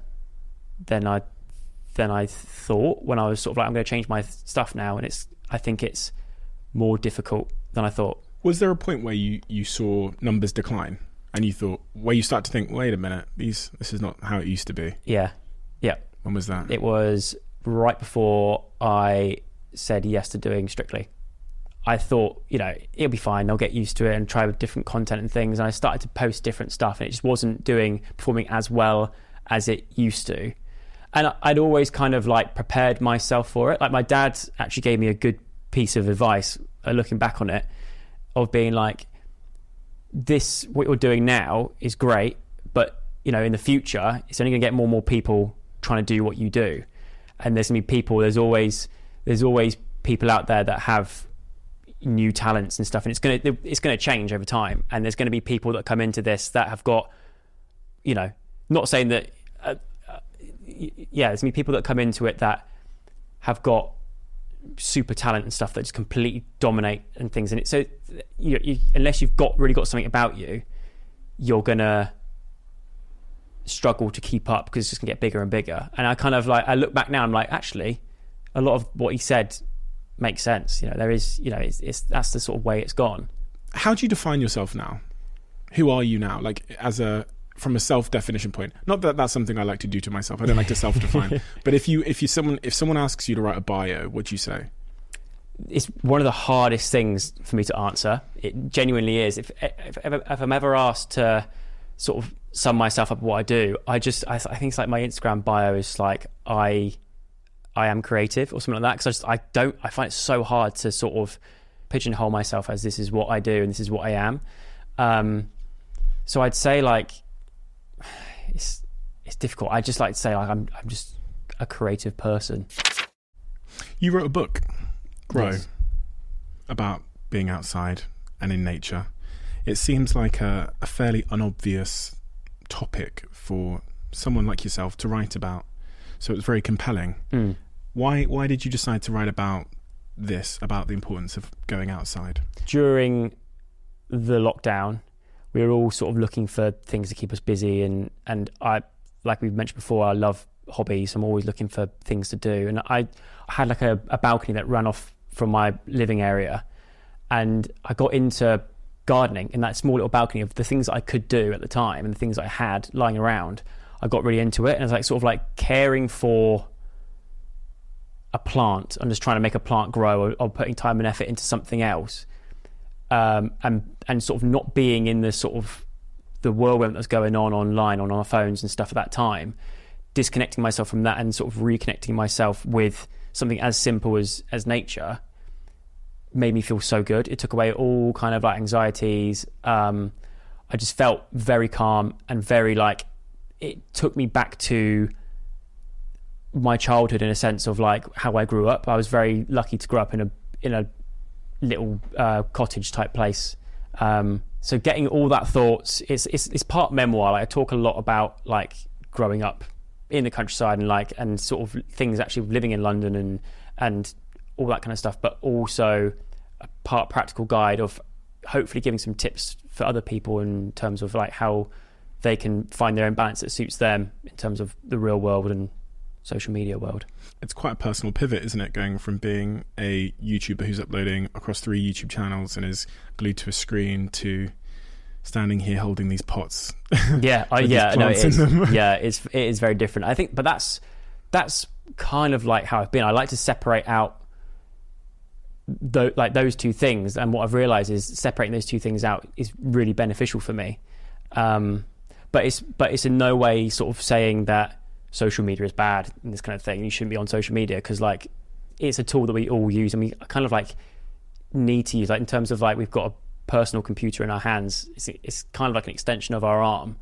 than I thought when I was sort of like, I'm going to change my stuff now. And I think it's more difficult than I thought. Was there a point where you saw numbers decline and you thought, where you start to think, wait a minute, this is not how it used to be? Yeah. When was that? It was right before I said yes to doing Strictly. I thought, it'll be fine. I'll get used to it and try with different content and things. And I started to post different stuff, and it just wasn't performing as well as it used to. And I'd always kind of like prepared myself for it. Like my dad actually gave me a good piece of advice, looking back on it, of being like, what you're doing now is great, but in the future, it's only going to get more and more people trying to do what you do. And there's going to be people, there's always people out there that have new talents and stuff, and it's going to change over time. And there's going to be people that come into this that have got, not saying that, there's going to be people that come into it that have got super talent and stuff that just completely dominate and things in it. So unless you've really got something about you, you're gonna struggle to keep up, because it's just gonna get bigger and bigger. And I kind of like, I look back now, I'm like, actually, a lot of what he said makes sense. There is, that's the sort of way it's gone. How do you define yourself now? Who are you now? Like from a self-definition point. Not that that's something I like to do to myself. I don't like to self-define. But if someone asks you to write a bio, what do you say? It's one of the hardest things for me to answer. It genuinely is. If I'm ever asked to sort of sum myself up what I do, I think it's like my Instagram bio is like, I am creative or something like that, because I find it so hard to sort of pigeonhole myself as this is what I do and this is what I am. So I'd say like, it's difficult. I just like to say like, I'm just a creative person. You wrote a book, Grow, yes, about being outside and in nature. It seems like a fairly unobvious topic for someone like yourself to write about. So it was very compelling. Why did you decide to write about this, about the importance of going outside? During the lockdown, we were all sort of looking for things to keep us busy, and I, like we've mentioned before, I love hobbies. I'm always looking for things to do, and I had like a balcony that ran off from my living area, and I got into gardening in that small little balcony of the things that I could do at the time and the things I had lying around. I got really into it, and it's like sort of like caring for a plant and just trying to make a plant grow, or putting time and effort into something else, and sort of not being in the sort of the whirlwind that's going on online, on our phones and stuff at that time, disconnecting myself from that and sort of reconnecting myself with something as simple as nature made me feel so good. It took away all kind of like anxieties. I just felt very calm and very like, it took me back to my childhood in a sense of like how I grew up. I was very lucky to grow up in a little cottage type place. So getting all that thoughts, it's part memoir. Like I talk a lot about like growing up in the countryside and sort of things actually living in London and all that kind of stuff, but also a part practical guide of hopefully giving some tips for other people in terms of like how they can find their own balance that suits them in terms of the real world and social media world. It's quite a personal pivot, isn't it, going from being a YouTuber who's uploading across 3 YouTube channels and is glued to a screen to standing here holding these pots. Yeah, it is. Yeah, it is very different. I think, but that's kind of like how I've been. I like to separate out those two things, and what I've realized is separating those two things out is really beneficial for me. But it's in no way sort of saying that social media is bad and this kind of thing. You shouldn't be on social media, because like it's a tool that we all use, and we kind of like need to use, like in terms of like we've got a personal computer in our hands. It's kind of like an extension of our arm.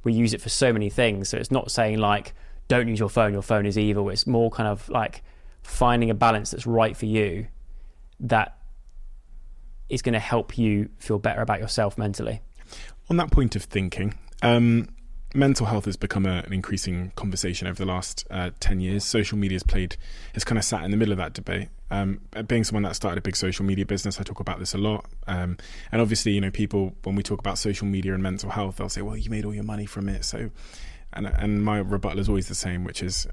We use it for so many things. So it's not saying like don't use your phone is evil. It's more kind of like finding a balance that's right for you, that is going to help you feel better about yourself mentally. On that point of thinking, mental health has become an increasing conversation over the last 10 years. Social media has kind of sat in the middle of that debate. Being someone that started a big social media business, I talk about this a lot. And obviously, you know, people, when we talk about social media and mental health, they'll say, well, you made all your money from it. So, and my rebuttal is always the same, which is,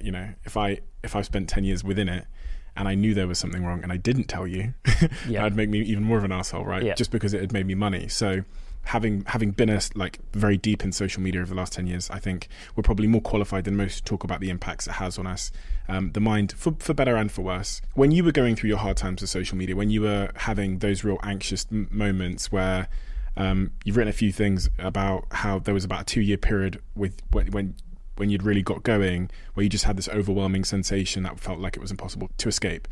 you know, if I've spent 10 years within it, and I knew there was something wrong and I didn't tell you, yeah. that'd make me even more of an asshole, right? Yeah. Just because it had made me money. So having been very deep in social media over the last 10 years, I think we're probably more qualified than most to talk about the impacts it has on us, the mind, for better and for worse. When you were going through your hard times with social media, when you were having those real anxious moments where you've written a few things about how there was about a 2-year period when you'd really got going, where you just had this overwhelming sensation that felt like it was impossible to escape.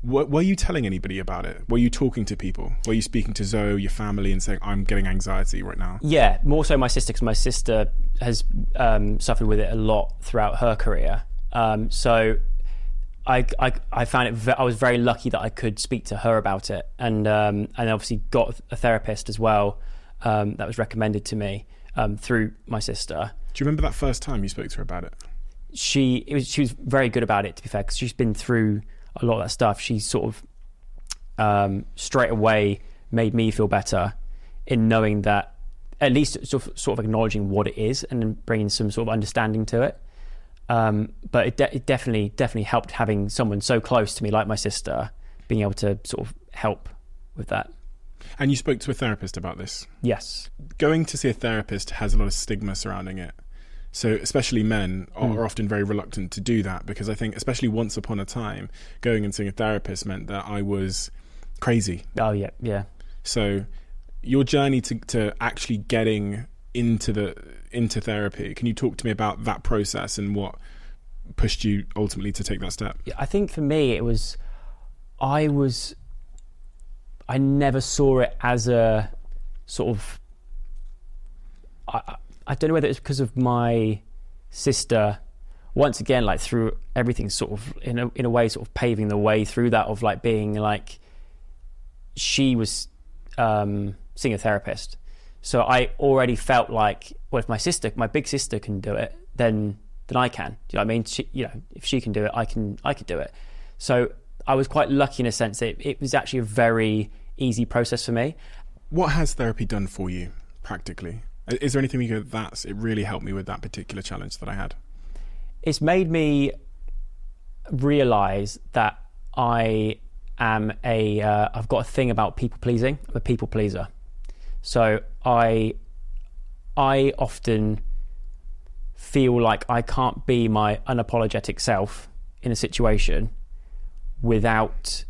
Were you telling anybody about it? Were you talking to people? Were you speaking to Zoe, your family, and saying, I'm getting anxiety right now? Yeah, more so my sister, because my sister has suffered with it a lot throughout her career. So I found it, I was very lucky that I could speak to her about it. And obviously got a therapist as well that was recommended to me through my sister. Do you remember that first time you spoke to her about it? She was very good about it, to be fair, because she's been through a lot of that stuff. She sort of straight away made me feel better in knowing that, at least sort of acknowledging what it is and then bringing some sort of understanding to it. But it definitely helped having someone so close to me like my sister being able to sort of help with that. And you spoke to a therapist about this? Yes. Going to see a therapist has a lot of stigma surrounding it. So especially men are often very reluctant to do that, because I think, especially once upon a time, going and seeing a therapist meant that I was crazy. Oh, yeah. So your journey to actually getting into therapy, can you talk to me about that process and what pushed you ultimately to take that step? Yeah, I think for me, it was, I never saw it as a sort of, I don't know whether it's because of my sister, once again, like through everything sort of in a way sort of paving the way through that, of like being like, she was seeing a therapist. So I already felt like, well, if my big sister can do it, then I can. Do you know what I mean? If she can do it, I can do it. So I was quite lucky in a sense that it was actually a very easy process for me. What has therapy done for you practically? Is there anything you go, it really helped me with that particular challenge that I had? It's made me realise that I've got a thing about people pleasing. I'm a people pleaser. So I often feel like I can't be my unapologetic self in a situation without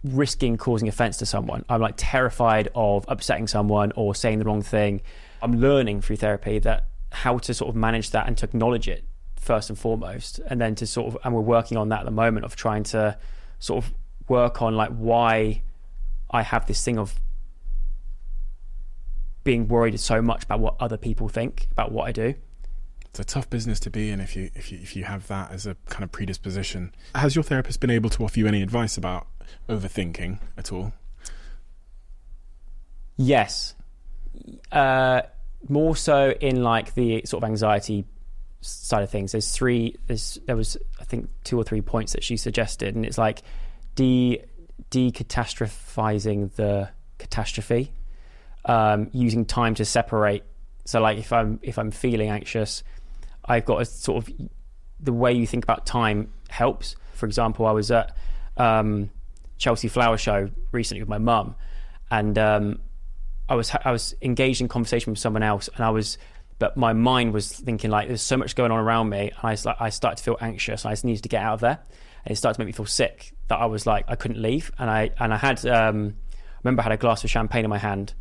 risking causing offense to someone. I'm like terrified of upsetting someone or saying the wrong thing. I'm learning through therapy that how to sort of manage that and to acknowledge it first and foremost, and then to sort of, and we're working on that at the moment, of trying to sort of work on like why I have this thing of being worried so much about what other people think about what I do. It's a tough business to be in if you have that as a kind of predisposition. Has your therapist been able to offer you any advice about overthinking at all? Yes. More so in like the sort of anxiety side of things. There was I think 2 or 3 points that she suggested, and it's like decatastrophizing the catastrophe, using time to separate. So like if I'm feeling anxious, I've got a sort of, the way you think about time helps. For example, I was at Chelsea Flower Show recently with my mum, and I was engaged in conversation with someone else, but my mind was thinking like there's so much going on around me, and I started to feel anxious. I just needed to get out of there, and it started to make me feel sick, that I was like I couldn't leave. And I had I remember I had a glass of champagne in my hand,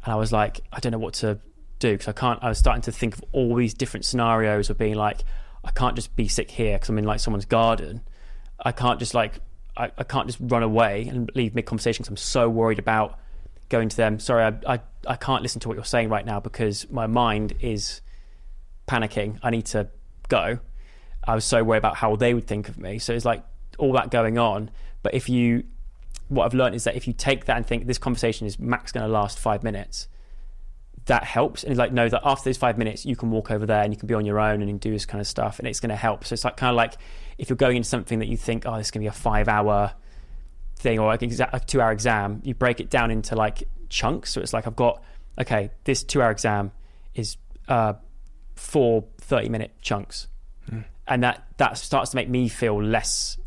and I was like, I don't know what to do, because I was starting to think of all these different scenarios of being like, I can't just be sick here because I'm in like someone's garden. I can't just like I can't just run away and leave mid-conversation because I'm so worried about going to them. Sorry, I can't listen to what you're saying right now because my mind is panicking. I need to go. I was so worried about how they would think of me. So it's like all that going on. But what I've learned is that if you take that and think this conversation is max going to last 5 minutes, that helps. And it's like, know that after those 5 minutes, you can walk over there and you can be on your own and you can do this kind of stuff, and it's going to help. So it's like kind of like if you're going into something that you think, oh, this is going to be a 5-hour thing or like a 2-hour exam, you break it down into like chunks. So it's like, I've got, okay, this 2-hour exam is 4 30-minute chunks. And that starts to make me feel less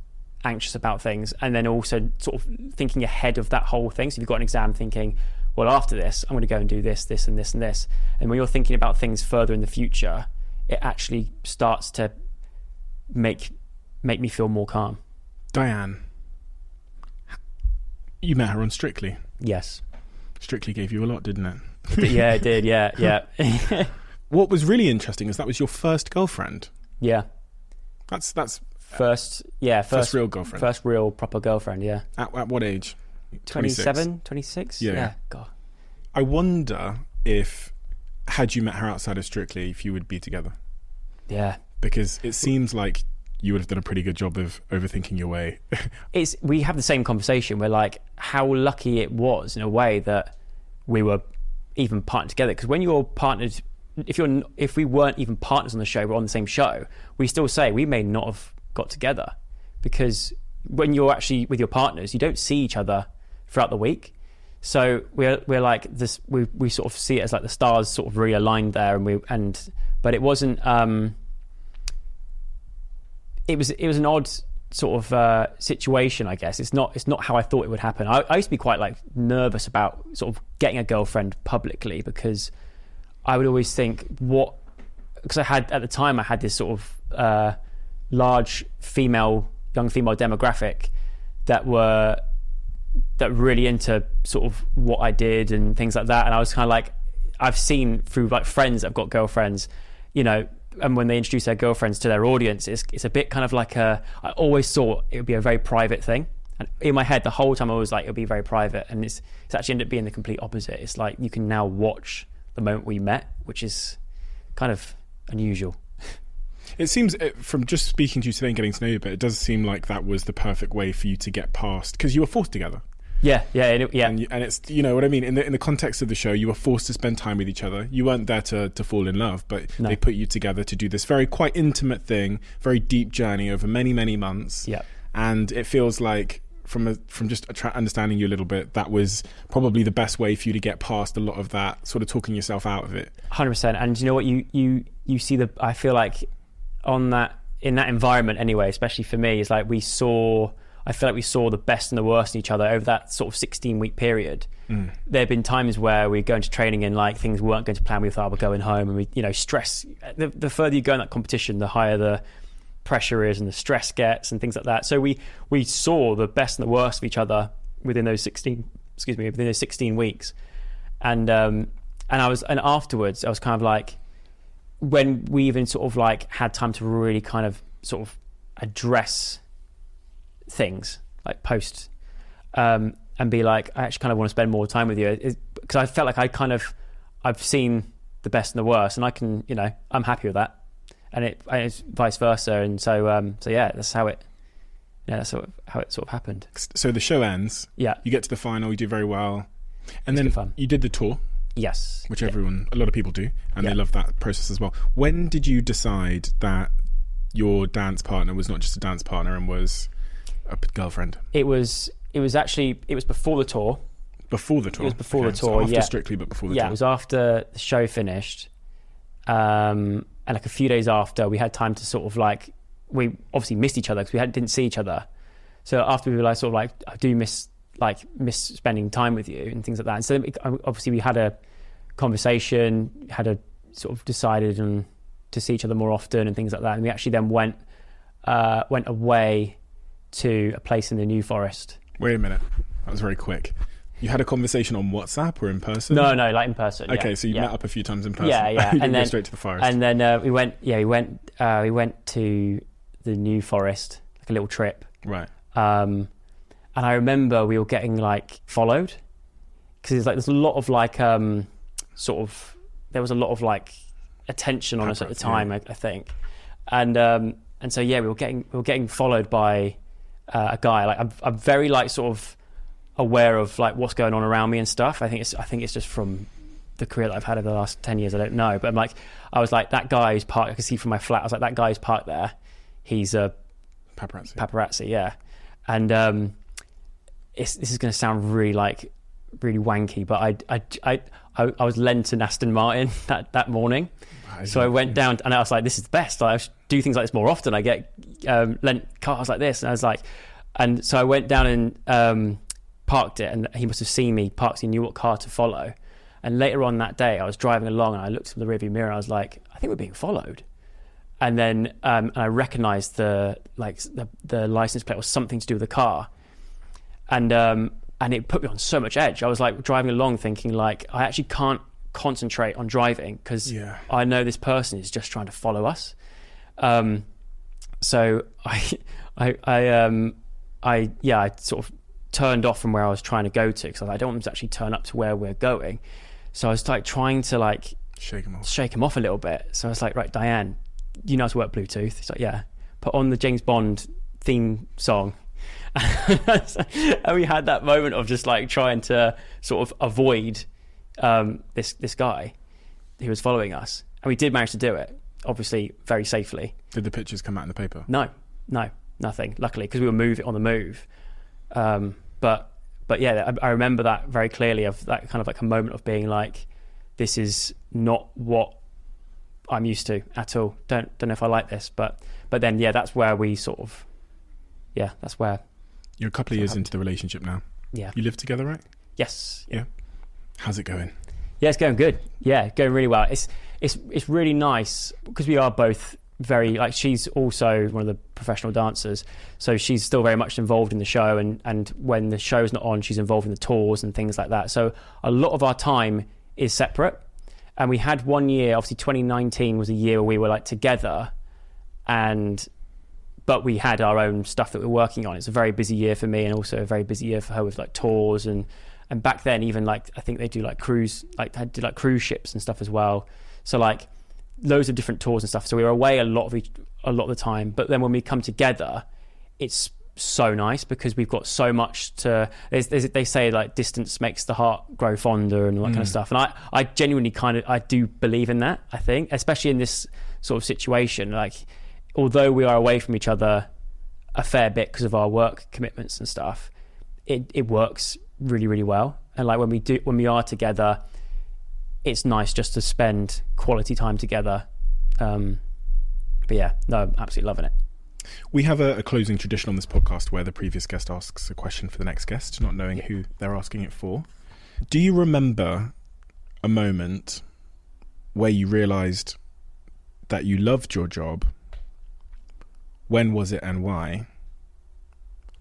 anxious about things. And then also sort of thinking ahead of that whole thing. So if you've got an exam, thinking, well, after this, I'm going to go and do this, this, and this, and this. And when you're thinking about things further in the future, it actually starts to make me feel more calm. Diane, you met her on Strictly. Yes. Strictly gave you a lot, didn't it? Yeah, it did. Yeah. What was really interesting is that was your first girlfriend. Yeah. That's first real girlfriend. First real proper girlfriend, yeah. At what age? 27, 26? Yeah. God. I wonder if, had you met her outside of Strictly, if you would be together. Yeah. Because it seems like you would have done a pretty good job of overthinking your way. We have the same conversation. We're like, how lucky it was in a way that we were even partnered together. Because when you're partnered, if we weren't even partners on the show, we're on the same show, we still say we may not have got together, because when you're actually with your partners, you don't see each other throughout the week. So we're like this. We sort of see it as like the stars sort of realigned there, but it wasn't. It was an odd sort of situation, I guess. It's not how I thought it would happen. I used to be quite like nervous about sort of getting a girlfriend publicly, because I would always think because at the time I had this sort of large young female demographic that really into sort of what I did and things like that. And I was kind of like, I've seen through like friends that have got girlfriends, and when they introduce their girlfriends to their audience, it's a bit kind of like I always thought it would be a very private thing. And in my head, the whole time I was like, it'll be very private. And it's actually ended up being the complete opposite. It's like you can now watch the moment we met, which is kind of unusual. It seems, from just speaking to you today and getting to know you a bit, it does seem like that was the perfect way for you to get past, because you were forced together. Yeah. And it's, you know what I mean? In the context of the show, you were forced to spend time with each other. You weren't there to fall in love, but They put you together to do this quite intimate thing, very deep journey over many, many months. Yeah. And it feels like, from just understanding you a little bit, that was probably the best way for you to get past a lot of that, sort of talking yourself out of it. 100%. And you know what? You see I feel like in that environment anyway, especially for me, is like I feel like we saw the best and the worst in each other over that sort of 16-week period. There have been times where we go into training and like things weren't going to plan. We thought we're going home, and we stress. The further you go in that competition, the higher the pressure is and the stress gets and things like that. So we saw the best and the worst of each other within those 16 weeks. And afterwards I was kind of like, when we even sort of like had time to really kind of sort of address things like post and be like, I actually kind of want to spend more time with you, because I felt like I've seen the best and the worst, and I can, you know, I'm happy with that, and it's vice versa. And so yeah, that's how it how it sort of happened. So the show ends, yeah, you get to the final, you do very well, and it's then fun. You did the tour, yes, which a lot of people do, and they love that process as well. When did you decide that your dance partner was not just a dance partner and was a girlfriend? It was before the tour. Before the tour? It was before the tour, so after Strictly, but before the tour. Yeah, it was after the show finished. And like a few days after, we had time to sort of like, we obviously missed each other because we didn't see each other. So after we were like, sort of like, I do miss spending time with you and things like that. And so obviously we had a conversation, sort of decided to see each other more often and things like that. And we actually then went away to a place in the New Forest. Wait a minute, that was very quick. You had a conversation on WhatsApp or in person? No, like in person. Okay, yeah. So you met up a few times in person. Yeah. You didn't go straight to the forest. And then we went to the New Forest, like a little trip. Right. And I remember we were getting like followed, because there's a lot of like there was a lot of like attention on us at the time, I think, and so yeah, we were getting followed by a guy. Like I'm very like sort of aware of like what's going on around me and stuff. I think it's just from the career that I've had over the last 10 years. I don't know, but I was like, that guy who's parked, I could see from my flat, I was like, that guy who's parked there, he's a paparazzi, yeah. And this is going to sound really wanky, but I was lent to Aston Martin that morning. So I went down and I was like, this is the best. I do things like this more often. I get lent cars like this. And I was like, and so I went down and parked it, and he must have seen me parked. He knew what car to follow. And later on that day, I was driving along and I looked in the rearview mirror. I was like, I think we're being followed. And then and I recognised the license plate was something to do with the car, and it put me on so much edge. I was like driving along thinking like, I actually can't concentrate on driving because I know this person is just trying to follow us. So I sort of turned off from where I was trying to go to, because I don't want him to actually turn up to where we're going. So I was like trying to like shake him off a little bit. So I was like, right, Diane, you know how to work Bluetooth? He's like, yeah. Put on the James Bond theme song. And we had that moment of just like trying to sort of avoid this guy who was following us, and we did manage to do it, obviously very safely. Did the pictures come out in the paper? No, nothing, luckily, because we were on the move. But yeah, I remember that very clearly, of that kind of like a moment of being like, this is not what I'm used to at all. Don't know if I like this, but then yeah, that's where we sort of, yeah, that's where. You're a couple of years into the relationship now. Yeah. You live together, right? Yes. Yeah. How's it going? Yeah, it's going good. Yeah, going really well. It's really nice because we are both very, like, she's also one of the professional dancers, so she's still very much involved in the show, and when the show's not on, she's involved in the tours and things like that. So a lot of our time is separate. And we had 1 year, obviously 2019 was a year where we were like together, but we had our own stuff that we're working on. It's a very busy year for me, and also a very busy year for her with like tours, and back then even like I think they do like cruise, like they do like cruise ships and stuff as well. So like loads of different tours and stuff. So we were away a lot of the time. But then when we come together, it's so nice because we've got so much to. They say like distance makes the heart grow fonder and all that kind of stuff. And I genuinely I do believe in that. I think, especially in this sort of situation, like although we are away from each other a fair bit because of our work commitments and stuff, it works really, really well. And like when we are together, it's nice just to spend quality time together. But yeah, no, I'm absolutely loving it. We have a closing tradition on this podcast where the previous guest asks a question for the next guest, not knowing who they're asking it for. Do you remember a moment where you realised that you loved your job? When was it and why?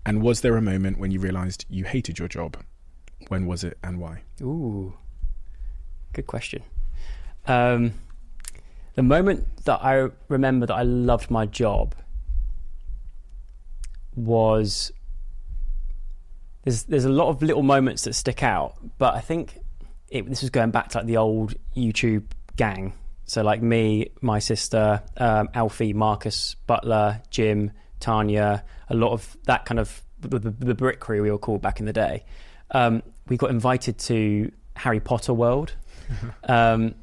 And was there a moment when you realised you hated your job? When was it and why? Ooh, good question. Let The moment that I remember that I loved my job was, there's a lot of little moments that stick out, but I think this was going back to like the old YouTube gang. So like me, my sister, Alfie, Marcus, Butler, Jim, Tanya, a lot of that kind of the Brick Crew we were called back in the day. We got invited to Harry Potter World, and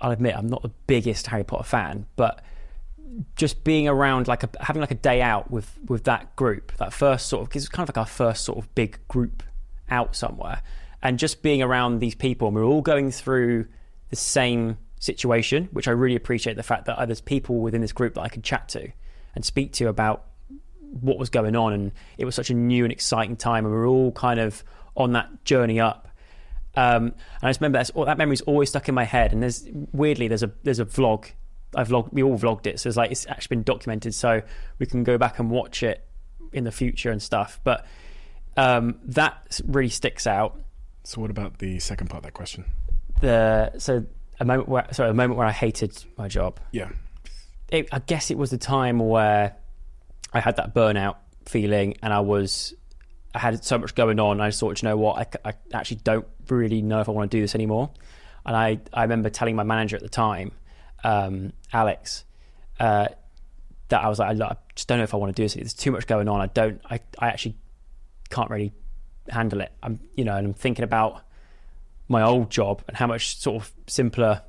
I'll admit I'm not the biggest Harry Potter fan, but just being around having a day out with that group, that first sort of, because it's kind of like our first sort of big group out somewhere, and just being around these people, and we're all going through the same situation, which I really appreciate the fact that there's people within this group that I could chat to and speak to about what was going on, and it was such a new and exciting time, and we were all kind of on that journey up. And I just remember that memory's always stuck in my head. And there's a vlog. We all vlogged it, so it's actually been documented, so we can go back and watch it in the future and stuff. But that really sticks out. So what about the second part of that question? A moment where I hated my job. Yeah. I guess it was the time where I had that burnout feeling, and I had so much going on. I just thought, you know what, I actually don't really know if I want to do this anymore. And I remember telling my manager at the time, Alex, that I was like, I just don't know if I want to do this. There's too much going on. I actually can't really handle it. And I'm thinking about my old job and how much sort of simpler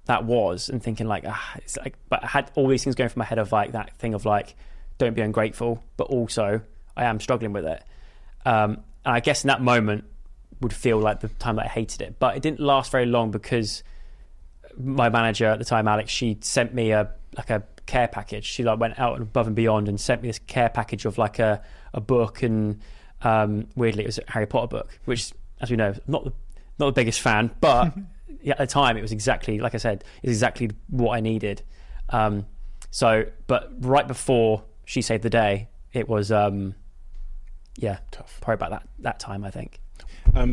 that was, and thinking but I had all these things going through my head of like that thing of like, don't be ungrateful, but also I am struggling with it. And I guess in that moment would feel like the time that I hated it, but it didn't last very long, because my manager at the time, Alex, she sent me a care package. She went out above and beyond and sent me this care package of like a book, and weirdly it was a Harry Potter book, which, as we know, not the biggest fan, but at the time it was exactly, like I said, it's exactly what I needed. But right before she saved the day, it was tough. Probably about that time, I think.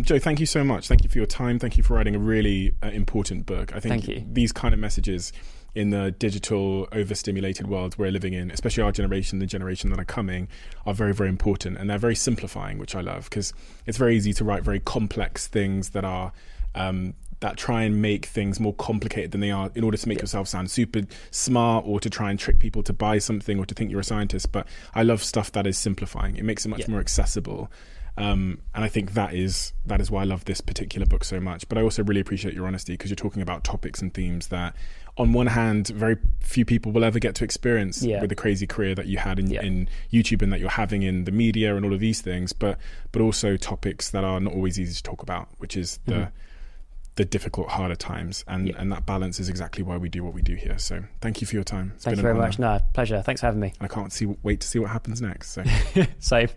Joe, thank you so much. Thank you for your time. Thank you for writing a really important book. I think these kind of messages in the digital, overstimulated world we're living in, especially our generation, the generation that are coming, are very, very important. And they're very simplifying, which I love, because it's very easy to write very complex things that are that try and make things more complicated than they are, in order to make yourself sound super smart, or to try and trick people to buy something, or to think you're a scientist. But I love stuff that is simplifying. It makes it much more accessible. And I think that is why I love this particular book so much. But I also really appreciate your honesty, because you're talking about topics and themes that, on one hand, very few people will ever get to experience with the crazy career that you had in YouTube, and that you're having in the media and all of these things, but also topics that are not always easy to talk about, which is the difficult, harder times, and that balance is exactly why we do what we do here. So thank you for your time. Thank you very much. No, pleasure. Thanks for having me. I can't wait to see what happens next. So. Same.